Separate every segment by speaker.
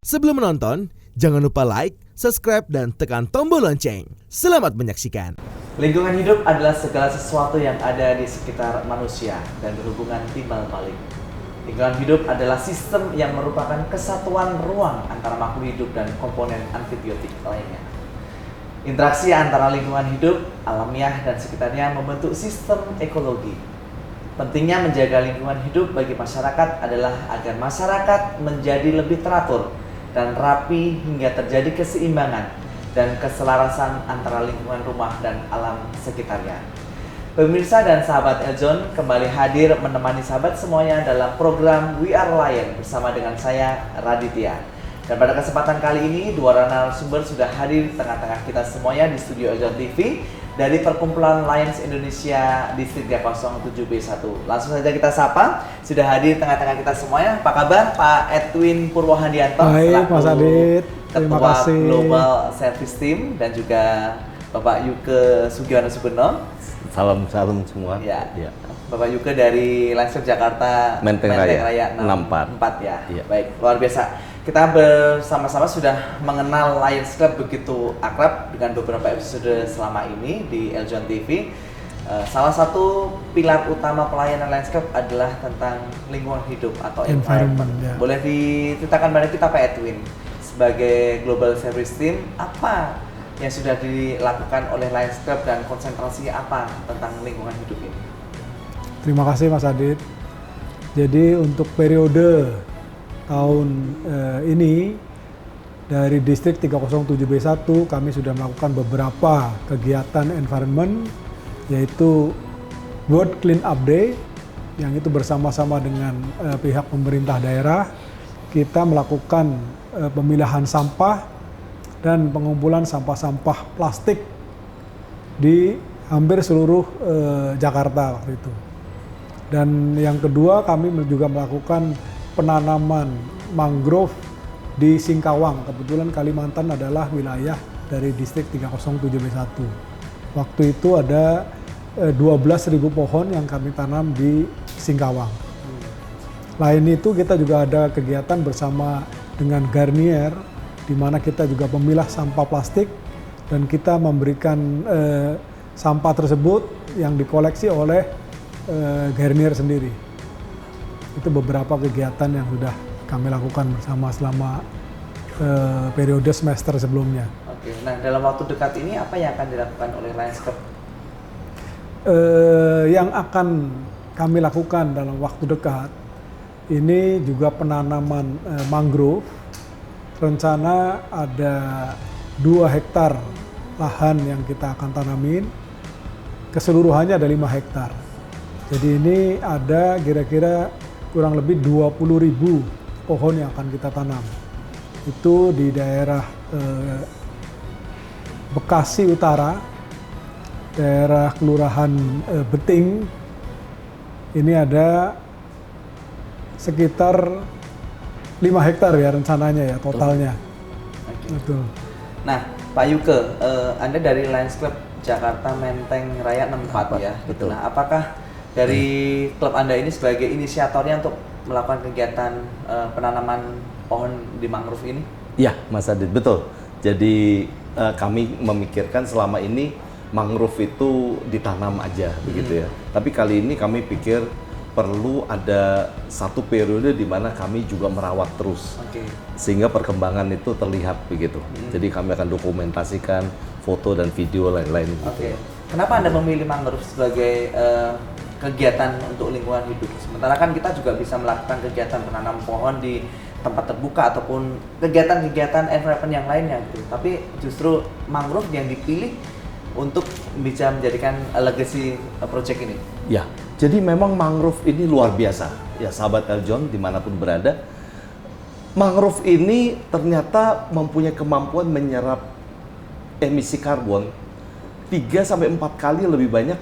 Speaker 1: Sebelum menonton, jangan lupa like, subscribe, dan tekan tombol lonceng. Selamat menyaksikan.
Speaker 2: Lingkungan hidup adalah segala sesuatu yang ada di sekitar manusia dan berhubungan timbal balik. Lingkungan hidup adalah sistem yang merupakan kesatuan ruang antara makhluk hidup dan komponen antibiotik lainnya. Interaksi antara lingkungan hidup, alamiah, dan sekitarnya membentuk sistem ekologi. Pentingnya menjaga lingkungan hidup bagi masyarakat adalah agar masyarakat menjadi lebih teratur dan rapi hingga terjadi keseimbangan dan keselarasan antara lingkungan rumah dan alam sekitarnya. Pemirsa dan sahabat Eljon kembali hadir menemani sahabat semuanya dalam program We Are Lion bersama dengan saya, Raditya. Dan pada kesempatan kali ini, dua narasumber sudah hadir di tengah-tengah kita semuanya di studio Eljon TV dari Perkumpulan Lions Indonesia Distrik 307B1. Langsung saja kita sapa, sudah hadir di tengah-tengah kita semuanya. Apa kabar Pak Edwin Purwohandianto?
Speaker 3: Baik, Mas Adit. Terima
Speaker 2: Ketua
Speaker 3: kasih.
Speaker 2: Global Service Team, dan juga Bapak Yuke Sugiono Suguno.
Speaker 4: Salam semua.
Speaker 2: Ya. Bapak Yuke dari Lions Club Jakarta
Speaker 4: Menteng Raya
Speaker 2: 64 ya.
Speaker 4: Iya.
Speaker 2: Baik, luar biasa. Kita bersama-sama sudah mengenal Lions Club begitu akrab dengan beberapa episode selama ini di Eljon TV. Salah satu pilar utama pelayanan Lions Club adalah tentang lingkungan hidup atau environment.
Speaker 3: Ya.
Speaker 2: Boleh diceritakan pada kita Pak Edwin, sebagai Global Service Team, apa yang sudah dilakukan oleh Lions Club dan konsentrasinya apa tentang lingkungan hidup ini?
Speaker 3: Terima kasih Mas Adit. Jadi untuk periode tahun ini dari Distrik 307B1 kami sudah melakukan beberapa kegiatan environment, yaitu World Clean Up Day yang itu bersama-sama dengan pihak pemerintah daerah. Kita melakukan pemilahan sampah dan pengumpulan sampah-sampah plastik di hampir seluruh Jakarta waktu itu. Dan yang kedua, kami juga melakukan penanaman mangrove di Singkawang. Kebetulan Kalimantan adalah wilayah dari Distrik 307B1. Waktu itu ada 12.000 pohon yang kami tanam di Singkawang. Lain itu kita juga ada kegiatan bersama dengan Garnier, di mana kita juga memilah sampah plastik dan kita memberikan sampah tersebut yang dikoleksi oleh Garnier sendiri. Itu beberapa kegiatan yang sudah kami lakukan bersama selama periode semester sebelumnya.
Speaker 2: Oke, nah dalam waktu dekat ini apa yang akan dilakukan oleh Lions Club?
Speaker 3: Yang akan kami lakukan dalam waktu dekat ini juga penanaman mangrove. Rencana ada 2 hektar lahan yang kita akan tanamin, keseluruhannya ada 5 hektar. Jadi ini ada kira-kira kurang lebih 20.000 pohon yang akan kita tanam. Itu di daerah Bekasi Utara, daerah Kelurahan Beting. Ini ada sekitar 5 hektar ya rencananya ya totalnya. Betul.
Speaker 2: Nah, Pak Yuke, Anda dari Lions Club Jakarta Menteng Raya 64 ya.
Speaker 4: Betul.
Speaker 2: Nah, apakah dari klub Anda ini sebagai inisiatornya untuk melakukan kegiatan penanaman pohon di mangrove ini?
Speaker 4: Iya, Mas Adit, betul. Jadi kami memikirkan selama ini mangrove itu ditanam aja begitu ya. Tapi kali ini kami pikir perlu ada satu periode di mana kami juga merawat terus. Sehingga perkembangan itu terlihat begitu. Jadi kami akan dokumentasikan foto dan video lain-lain gitu.
Speaker 2: Kenapa Anda memilih mangrove sebagai kegiatan untuk lingkungan hidup? Sementara kan kita juga bisa melakukan kegiatan menanam pohon di tempat terbuka ataupun kegiatan-kegiatan environment yang lainnya gitu. Tapi justru mangrove yang dipilih untuk bisa menjadikan legacy project ini.
Speaker 4: Ya, jadi memang mangrove ini luar biasa. Ya, sahabat Eljon dimanapun berada, mangrove ini ternyata mempunyai kemampuan menyerap emisi karbon 3-4 kali lebih banyak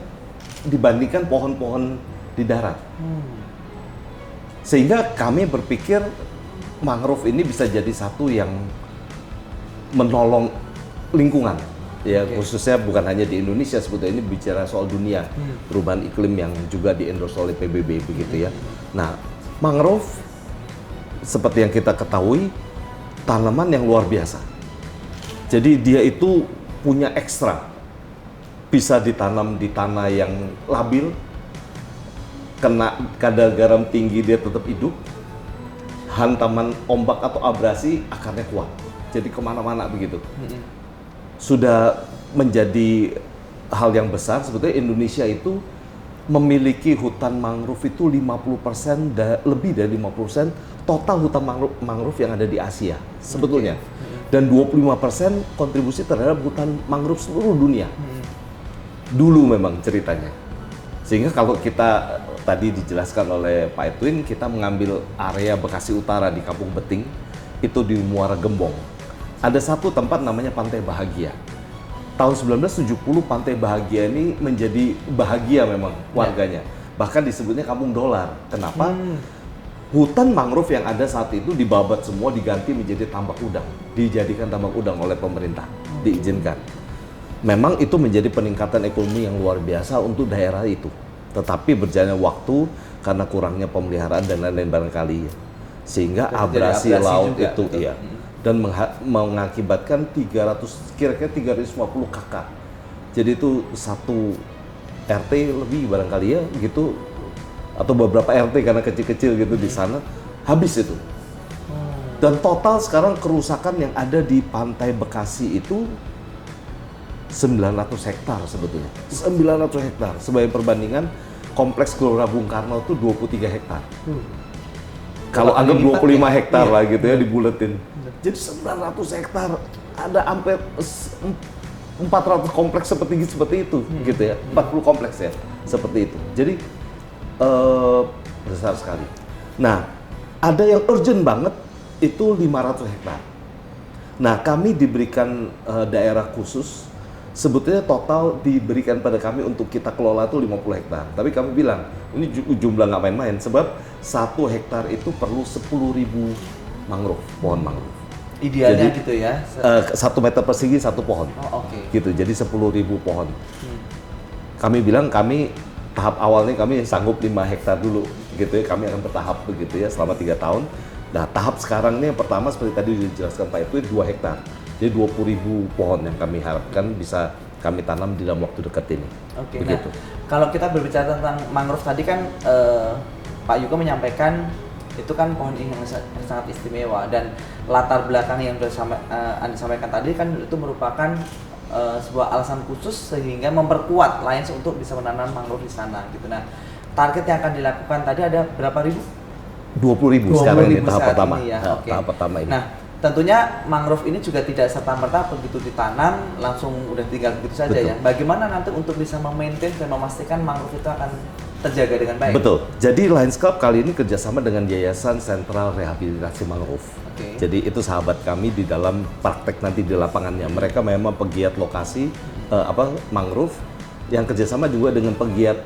Speaker 4: dibandingkan pohon-pohon di darat. Sehingga kami berpikir mangrove ini bisa jadi satu yang menolong lingkungan. Ya, khususnya bukan hanya di Indonesia, sebetulnya ini bicara soal dunia, perubahan iklim yang juga di-endorse oleh PBB begitu ya. Nah, mangrove seperti yang kita ketahui tanaman yang luar biasa. Jadi dia itu punya ekstra, bisa ditanam di tanah yang labil, kena kadar garam tinggi dia tetap hidup, hantaman ombak atau abrasi akarnya kuat, jadi kemana-mana begitu. Sudah menjadi hal yang besar. Sebetulnya Indonesia itu memiliki hutan mangrove itu 50%, lebih dari 50% total hutan mangrove yang ada di Asia sebetulnya. Dan 25% kontribusi terhadap hutan mangrove seluruh dunia. Dulu memang ceritanya. Sehingga kalau kita tadi dijelaskan oleh Pak Edwin, kita mengambil area Bekasi Utara di Kampung Beting, itu di Muara Gembong. Ada satu tempat namanya Pantai Bahagia. Tahun 1970 Pantai Bahagia ini menjadi bahagia memang warganya. Bahkan disebutnya Kampung Dolar. Kenapa? Hutan mangrove yang ada saat itu dibabat semua, diganti menjadi tambak udang. Dijadikan tambak udang oleh pemerintah, diizinkan. Memang itu menjadi peningkatan ekonomi yang luar biasa untuk daerah itu. Tetapi berjalannya waktu karena kurangnya pemeliharaan dan lain-lain barangkali. Sehingga abrasi laut juga, itu betul. Iya. Dan mengakibatkan kira-kira 350 kakak. Jadi itu satu RT lebih barangkali ya gitu, atau beberapa RT karena kecil-kecil gitu di sana, habis itu. Dan total sekarang kerusakan yang ada di Pantai Bekasi itu 900 hektar sebetulnya. 900 hektar. Sebagai perbandingan, Kompleks Gelora Bung Karno itu 23 hektar. Kalau anggap 25 hektar lah gitu ya, dibuletin. Jadi 900 hektar, ada hampir 400 kompleks seperti itu gitu ya. 40 kompleks ya, seperti itu. Jadi besar sekali. Nah, ada yang urgent banget, itu 500 hektar. Nah, kami diberikan daerah khusus, sebetulnya total diberikan pada kami untuk kita kelola itu 50 hektar. Tapi kami bilang, ini jumlah nggak main-main, sebab 1 hektar itu perlu 10.000 mangrove, pohon mangrove.
Speaker 2: Idealnya
Speaker 4: jadi,
Speaker 2: gitu ya?
Speaker 4: 1 meter persegi 1 pohon.
Speaker 2: Oh, oke.
Speaker 4: Gitu, jadi 10.000 pohon. Kami bilang, tahap awalnya kami sanggup 5 hektar dulu, gitu ya. Kami akan bertahap begitu ya, selama 3 tahun. Nah, tahap sekarang ini yang pertama seperti tadi dijelaskan Pak Edwin, 2 hektar. Jadi 20.000 pohon yang kami harapkan bisa kami tanam di dalam waktu dekat ini.
Speaker 2: Oke,
Speaker 4: begitu.
Speaker 2: nah kalau kita berbicara tentang mangrove tadi kan Pak Yuko menyampaikan itu kan pohon yang sangat istimewa, dan latar belakang yang sudah Anda sampaikan tadi kan itu merupakan sebuah alasan khusus sehingga memperkuat Lions untuk bisa menanam mangrove di sana gitu. Nah, target yang akan dilakukan tadi ada berapa ribu?
Speaker 4: 20.000 sekarang ini tahap pertama.
Speaker 2: Ya. Okay.
Speaker 4: Tahap pertama ini.
Speaker 2: Nah, tentunya mangrove ini juga tidak serta-merta begitu ditanam langsung udah tinggal begitu saja. Betul. Ya. Bagaimana nanti untuk bisa memaintain dan memastikan mangrove itu akan terjaga dengan baik?
Speaker 4: Betul. Jadi Lions Club kali ini kerjasama dengan Yayasan Sentral Rehabilitasi Mangrove. Okay. Jadi itu sahabat kami di dalam praktek nanti di lapangannya. Mereka memang pegiat lokasi mangrove yang kerjasama juga dengan pegiat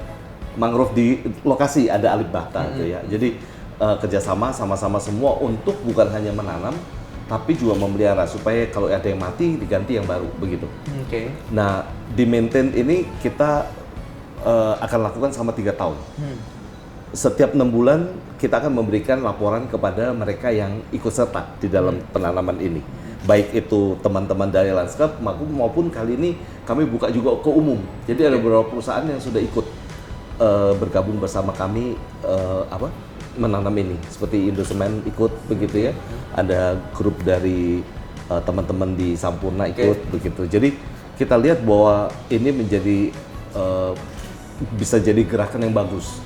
Speaker 4: mangrove di lokasi, ada Alif Bahta gitu ya. Jadi kerjasama sama-sama semua untuk bukan hanya menanam, tapi juga memelihara supaya kalau ada yang mati diganti yang baru begitu.
Speaker 2: Okay.
Speaker 4: Nah, di maintain ini kita akan lakukan selama 3 tahun. Setiap 6 bulan kita akan memberikan laporan kepada mereka yang ikut serta di dalam penanaman ini. Baik itu teman-teman dari Lions Club maupun kali ini kami buka juga ke umum. Jadi ada beberapa perusahaan yang sudah ikut bergabung bersama kami menanam ini, seperti Indosemen ikut begitu ya, ada grup dari teman-teman di Sampurna ikut begitu. Jadi kita lihat bahwa ini menjadi bisa jadi gerakan yang bagus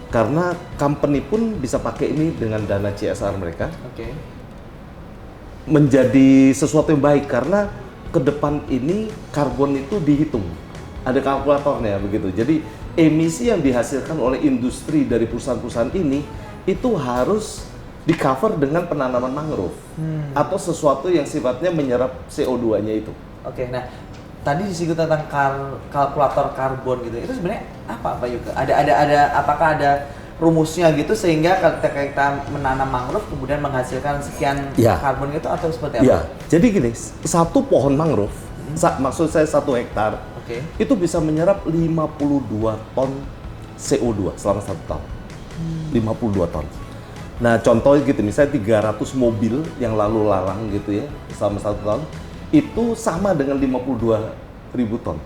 Speaker 4: karena company pun bisa pakai ini dengan dana CSR mereka, menjadi sesuatu yang baik karena ke depan ini karbon itu dihitung, ada kalkulatornya begitu. Jadi emisi yang dihasilkan oleh industri dari perusahaan-perusahaan ini itu harus di-cover dengan penanaman mangrove atau sesuatu yang sifatnya menyerap CO2-nya itu.
Speaker 2: Oke, nah tadi disinggung tentang kalkulator karbon gitu. Itu sebenarnya apa Pak Yuko? Apakah ada rumusnya gitu sehingga ketika kita menanam mangrove kemudian menghasilkan sekian karbon itu atau seperti apa?
Speaker 4: Ya, jadi gini, satu pohon mangrove, maksud saya 1 hektar, itu bisa menyerap 52 ton CO2 selama 1 tahun. 52 ton. Nah contohnya gitu, misalnya 300 mobil yang lalu lalang gitu ya selama 1 tahun, itu sama dengan 52.000 ton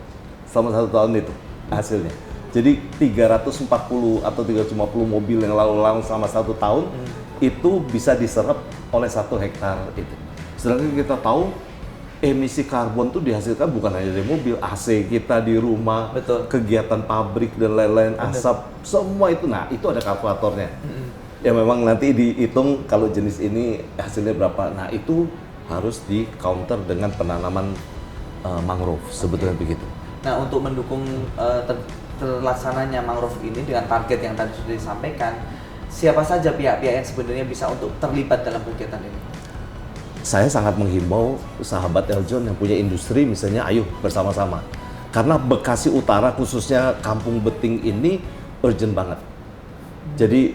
Speaker 4: selama 1 tahun itu hasilnya. Jadi 340 atau 350 mobil yang lalu lalang selama 1 tahun itu bisa diserap oleh 1 hektar itu. Sedangkan kita tahu emisi karbon itu dihasilkan bukan hanya dari mobil, AC kita di rumah,
Speaker 2: Betul.
Speaker 4: kegiatan pabrik dan lain-lain, asap, semua itu. Nah itu ada kalkulatornya. Ya memang nanti dihitung kalau jenis ini hasilnya berapa. Nah itu harus di counter dengan penanaman mangrove, sebetulnya begitu.
Speaker 2: Nah, untuk mendukung terlaksananya mangrove ini dengan target yang tadi sudah disampaikan, siapa saja pihak-pihak yang sebenarnya bisa untuk terlibat dalam kegiatan ini?
Speaker 4: Saya sangat menghimbau sahabat Eljon yang punya industri misalnya, ayo bersama-sama. Karena Bekasi Utara khususnya Kampung Beting ini urgent banget. Jadi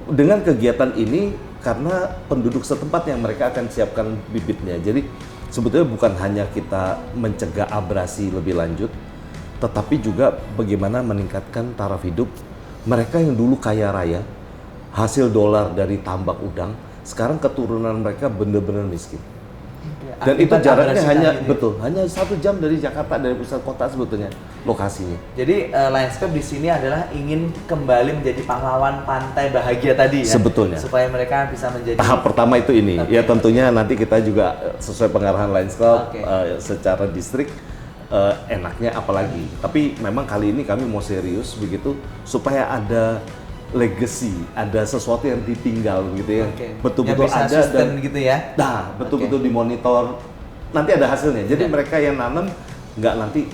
Speaker 4: dengan kegiatan ini, karena penduduk setempat yang mereka akan siapkan bibitnya. Jadi sebetulnya bukan hanya kita mencegah abrasi lebih lanjut, tetapi juga bagaimana meningkatkan taraf hidup mereka yang dulu kaya raya, hasil dolar dari tambak udang, sekarang keturunan mereka benar-benar miskin. Dan itu jaraknya hanya hanya 1 jam dari Jakarta, dari pusat kota sebetulnya lokasinya.
Speaker 2: Jadi Lionscape di sini adalah ingin kembali menjadi pahlawan pantai bahagia tadi ya.
Speaker 4: Sebetulnya.
Speaker 2: Supaya mereka bisa menjadi
Speaker 4: Tahap pertama itu ini. Ya tentunya nanti kita juga sesuai pengarahan Lionscape secara distrik enaknya apalagi. Tapi memang kali ini kami mau serius begitu supaya ada legacy, ada sesuatu yang ditinggal gitu ya. Betul-betul
Speaker 2: ya,
Speaker 4: ada dan
Speaker 2: gitu ya.
Speaker 4: Nah, betul-betul dimonitor. Nanti ada hasilnya. Jadi mereka yang nanam nggak nanti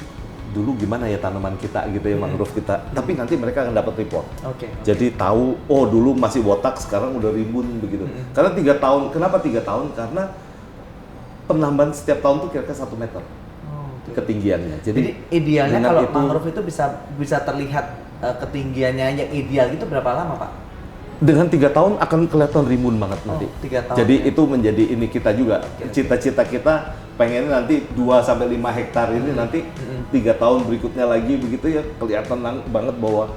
Speaker 4: dulu gimana ya tanaman kita gitu ya, mangrove kita. Tapi nanti mereka akan dapat report. Jadi tahu, oh dulu masih botak, sekarang udah rimbun begitu. Karena 3 tahun, kenapa 3 tahun? Karena penambahan setiap tahun tuh kira-kira 1 meter ketinggiannya. Jadi
Speaker 2: idealnya kalau mangrove itu bisa terlihat ketinggiannya yang ideal itu berapa lama, Pak?
Speaker 4: Dengan 3 tahun akan kelihatan rimbun banget nanti.
Speaker 2: 3 tahun.
Speaker 4: Jadi itu menjadi ini kita juga. Cita-cita kita pengen nanti 2-5 hektar ini nanti 3 tahun berikutnya lagi begitu ya, kelihatan banget bahwa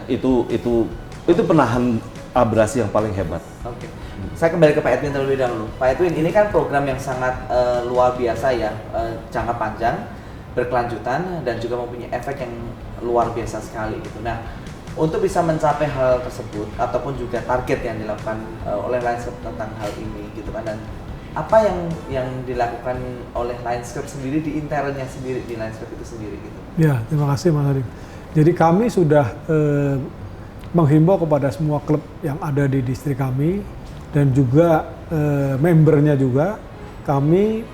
Speaker 4: itu penahan abrasi yang paling hebat.
Speaker 2: Saya kembali ke Pak Edwin terlebih dahulu. Pak Edwin, ini kan program yang sangat luar biasa ya, jangka panjang, berkelanjutan dan juga mempunyai efek yang luar biasa sekali gitu. Nah, untuk bisa mencapai hal tersebut ataupun juga target yang dilakukan oleh Lionscape tentang hal ini gitu kan, dan apa yang dilakukan oleh Lionscape sendiri di internalnya sendiri di Lionscape itu sendiri gitu.
Speaker 3: Ya, terima kasih Mas Arif. Jadi kami sudah menghimbau kepada semua klub yang ada di distrik kami dan juga membernya juga, kami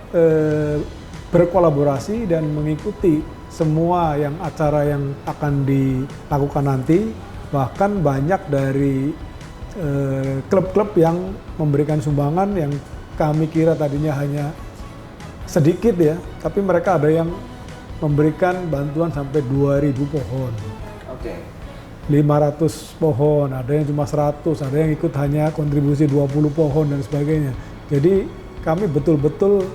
Speaker 3: berkolaborasi dan mengikuti semua acara yang akan dilakukan nanti. Bahkan banyak dari klub-klub yang memberikan sumbangan yang kami kira tadinya hanya sedikit ya, tapi mereka ada yang memberikan bantuan sampai 2.000 pohon. 500 pohon, ada yang cuma 100, ada yang ikut hanya kontribusi 20 pohon dan sebagainya. Jadi kami betul-betul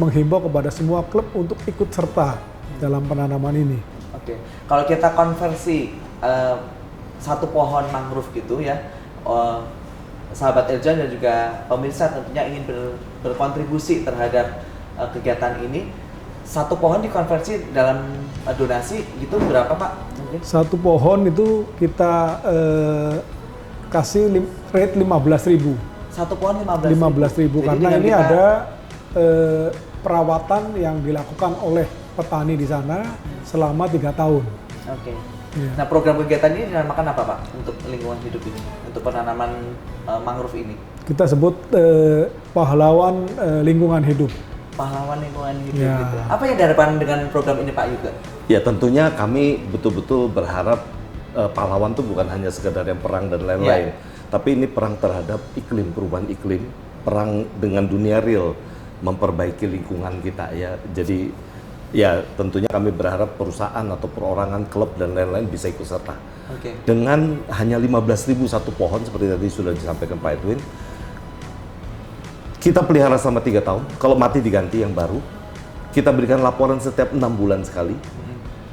Speaker 3: menghimbau kepada semua klub untuk ikut serta dalam penanaman ini.
Speaker 2: Kalau kita konversi 1 pohon mangrove gitu ya, sahabat Eljon dan juga pemirsa tentunya ingin berkontribusi terhadap kegiatan ini. 1 pohon dikonversi dalam donasi gitu berapa, Pak? Mungkin
Speaker 3: 1 pohon itu kita kasih rate 15.000.
Speaker 2: 1 pohon
Speaker 3: 15.000 karena ini ada perawatan yang dilakukan oleh petani di sana selama 3 tahun.
Speaker 2: Nah, program kegiatan ini dinamakan apa, Pak? Untuk lingkungan hidup ini, untuk penanaman mangrove ini?
Speaker 3: Kita sebut pahlawan lingkungan hidup.
Speaker 2: Pahlawan lingkungan hidup gitu. Apa yang diharapkan dengan program ini, Pak Yuga?
Speaker 4: Ya tentunya kami betul-betul berharap pahlawan itu bukan hanya sekedar yang perang dan lain-lain, tapi ini perang terhadap iklim, perubahan iklim, perang dengan dunia real, memperbaiki lingkungan kita ya. Jadi ya tentunya kami berharap perusahaan atau perorangan, klub dan lain-lain bisa ikut serta. Dengan hanya 15.000 1 pohon seperti tadi sudah disampaikan Pak Edwin, kita pelihara selama 3 tahun, kalau mati diganti yang baru. Kita berikan laporan setiap 6 bulan sekali.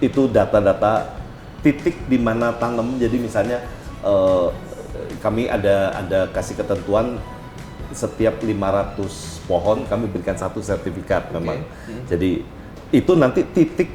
Speaker 4: Itu data-data titik di mana tanam, jadi misalnya kami ada kasih ketentuan setiap 500 pohon kami berikan satu sertifikat memang. Jadi itu nanti titik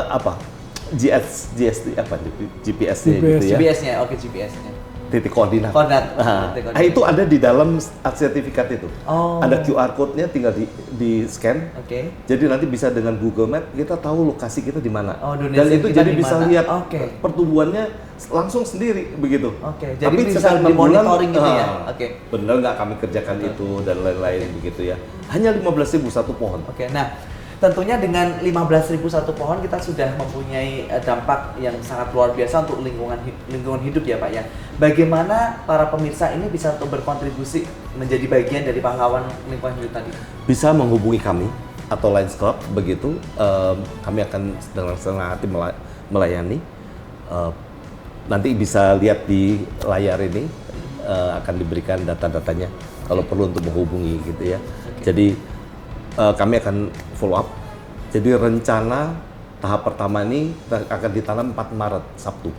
Speaker 4: apa? GST apa? GPS-nya gitu ya.
Speaker 2: GPS-nya, oke, GPS-nya.
Speaker 4: Titik koordinat.
Speaker 2: Titik koordinat.
Speaker 4: Itu ada di dalam sertifikat itu.
Speaker 2: Oh.
Speaker 4: Ada QR code-nya, tinggal di scan.
Speaker 2: Oke.
Speaker 4: Jadi nanti bisa dengan Google Map kita tahu lokasi kita di mana.
Speaker 2: Oh,
Speaker 4: dan
Speaker 2: donasi
Speaker 4: itu
Speaker 2: kita
Speaker 4: jadi
Speaker 2: di
Speaker 4: bisa
Speaker 2: mana.
Speaker 4: lihat
Speaker 2: Oke.
Speaker 4: pertumbuhannya langsung sendiri begitu.
Speaker 2: Oke, jadi
Speaker 4: Tapi
Speaker 2: bisa
Speaker 4: setiap 6
Speaker 2: dimonitoring gitu ya?
Speaker 4: bulan,
Speaker 2: Oke.
Speaker 4: Bener nggak kami kerjakan itu dan lain-lain begitu ya. Hanya 15.000 satu pohon.
Speaker 2: Oke, nah tentunya dengan 15.000 satu pohon kita sudah mempunyai dampak yang sangat luar biasa untuk lingkungan hidup ya Pak ya. Bagaimana para pemirsa ini bisa untuk berkontribusi menjadi bagian dari pahlawan lingkungan hidup tadi?
Speaker 4: Bisa menghubungi kami atau Lions Club begitu. Kami akan dengan senang hati melayani. Nanti bisa lihat di layar ini akan diberikan data-datanya kalau perlu untuk menghubungi gitu ya. Jadi kami akan follow up. Jadi rencana tahap pertama ini akan ditanam 4 Maret Sabtu.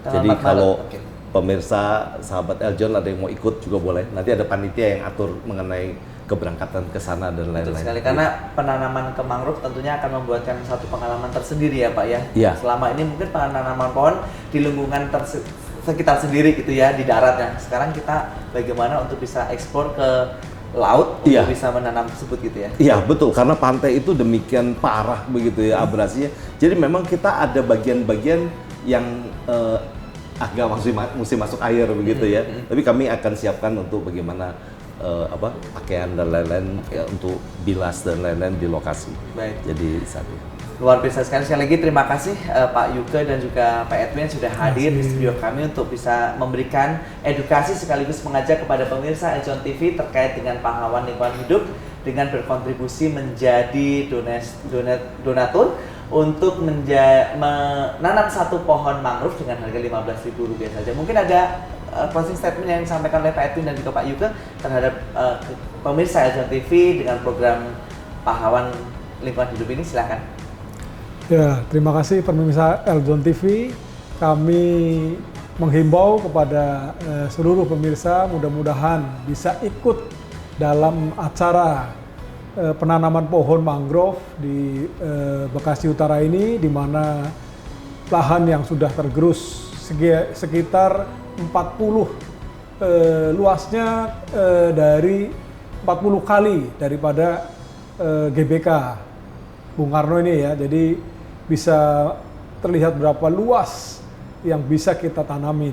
Speaker 4: Jadi
Speaker 2: 4 Maret,
Speaker 4: kalau
Speaker 2: oke.
Speaker 4: pemirsa sahabat Eljon ada yang mau ikut juga boleh. Nanti ada panitia yang atur mengenai keberangkatan ke sana dan
Speaker 2: Betul
Speaker 4: lain-lain.
Speaker 2: sekali, karena penanaman ke mangrove tentunya akan membuatkan satu pengalaman tersendiri ya Pak ya.
Speaker 4: Iya.
Speaker 2: Selama ini mungkin penanaman pohon di lingkungan sekitar sendiri gitu ya, di darat ya. Sekarang kita bagaimana untuk bisa eksplor ke laut untuk
Speaker 4: Iya.
Speaker 2: bisa menanam tersebut gitu ya.
Speaker 4: Iya betul, karena pantai itu demikian parah begitu ya abrasinya. Jadi memang kita ada bagian-bagian yang agak mesti masuk air begitu ya. Tapi kami akan siapkan untuk bagaimana pakaian dan lain-lain ya, untuk bilas dan lain-lain di lokasi.
Speaker 2: Baik.
Speaker 4: Jadi saat ini.
Speaker 2: Luar biasa sekali lagi terima kasih Pak Yuke dan juga Pak Edwin sudah hadir di studio kami untuk bisa memberikan edukasi sekaligus mengajak kepada pemirsa Eljon TV terkait dengan pahlawan lingkungan hidup dengan berkontribusi menjadi donatur untuk menanam satu pohon mangrove dengan harga Rp15.000 saja. Mungkin ada closing statement yang disampaikan oleh Pak Edwin dan juga Pak Yuke terhadap pemirsa Eljon TV dengan program pahlawan lingkungan hidup ini, silakan.
Speaker 3: Ya, terima kasih pemirsa Eljon TV. Kami menghimbau kepada seluruh pemirsa mudah-mudahan bisa ikut dalam acara penanaman pohon mangrove di Bekasi Utara ini, di mana lahan yang sudah tergerus sekitar 40 luasnya dari 40 kali daripada GBK Bung Karno ini ya. Jadi bisa terlihat berapa luas yang bisa kita tanamin.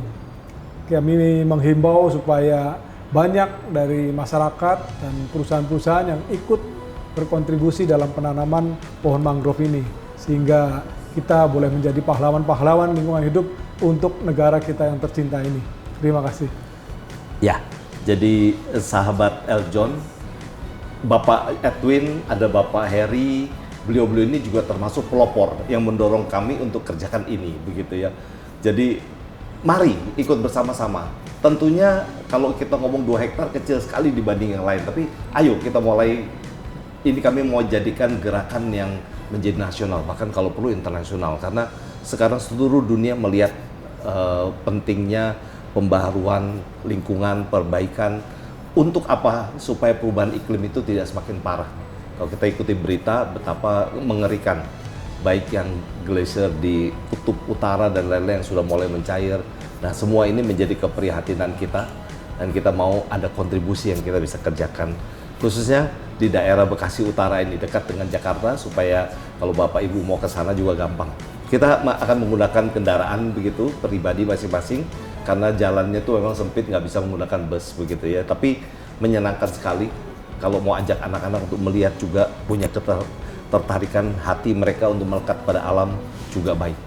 Speaker 3: Kami menghimbau supaya banyak dari masyarakat dan perusahaan-perusahaan yang ikut berkontribusi dalam penanaman pohon mangrove ini, sehingga kita boleh menjadi pahlawan-pahlawan lingkungan hidup untuk negara kita yang tercinta ini. Terima kasih.
Speaker 4: Ya, jadi sahabat Eljon, Bapak Edwin, ada Bapak Heri, beliau-beliau ini juga termasuk pelopor yang mendorong kami untuk kerjakan ini, begitu ya. Jadi mari ikut bersama-sama. Tentunya kalau kita ngomong 2 hektar kecil sekali dibanding yang lain, tapi ayo kita mulai. Ini kami mau jadikan gerakan yang menjadi nasional, bahkan kalau perlu internasional, karena sekarang seluruh dunia melihat pentingnya pembaharuan lingkungan, perbaikan. Untuk apa? Supaya perubahan iklim itu tidak semakin parah. Kalau kita ikuti berita betapa mengerikan, baik yang glacier di kutub utara dan lain-lain yang sudah mulai mencair. Nah, semua ini menjadi keprihatinan kita dan kita mau ada kontribusi yang kita bisa kerjakan, khususnya di daerah Bekasi Utara ini dekat dengan Jakarta, supaya kalau Bapak Ibu mau ke sana juga gampang. Kita akan menggunakan kendaraan begitu pribadi masing-masing karena jalannya tuh memang sempit, nggak bisa menggunakan bus begitu ya. Tapi menyenangkan sekali kalau mau ajak anak-anak untuk melihat juga, punya ketertarikan hati mereka untuk melekat pada alam juga baik.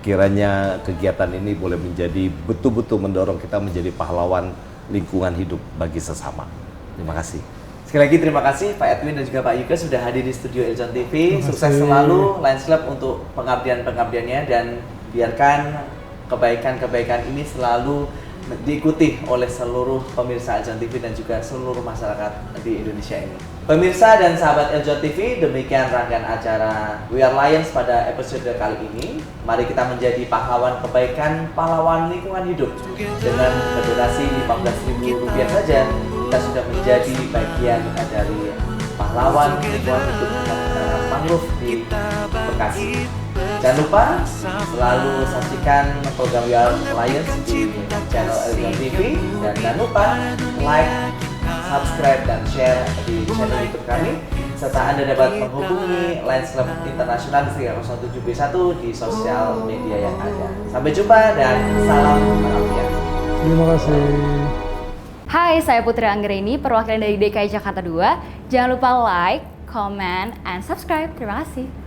Speaker 4: Kiranya kegiatan ini boleh menjadi betul-betul mendorong kita menjadi pahlawan lingkungan hidup bagi sesama. Terima kasih.
Speaker 2: Sekali lagi terima kasih Pak Edwin dan juga Pak Yuke sudah hadir di studio Eljon TV. Sukses selalu Lions Club untuk pengabdian-pengabdiannya, dan biarkan kebaikan-kebaikan ini selalu diikuti oleh seluruh pemirsa Eljon TV dan juga seluruh masyarakat di Indonesia ini. Pemirsa dan sahabat Eljon TV, demikian rangkaian acara We Are Lions pada episode kali ini. Mari kita menjadi pahlawan kebaikan, pahlawan lingkungan hidup. Dengan berdonasi Rp15.000 saja, kita sudah menjadi bagian dari pahlawan lingkungan hidup mangrove di Bekasi. Jangan lupa selalu saksikan program We Are Lions di channel Eljon TV, dan jangan lupa like, subscribe, dan share di channel YouTube kami, serta Anda dapat menghubungi Lions Club Internasional 307B1 di sosial media yang ada. Sampai jumpa dan salam merakyat.
Speaker 3: Terima kasih.
Speaker 5: Hai, saya Putri Anggreni, perwakilan dari DKI Jakarta 2. Jangan lupa like, comment, and subscribe. Terima kasih.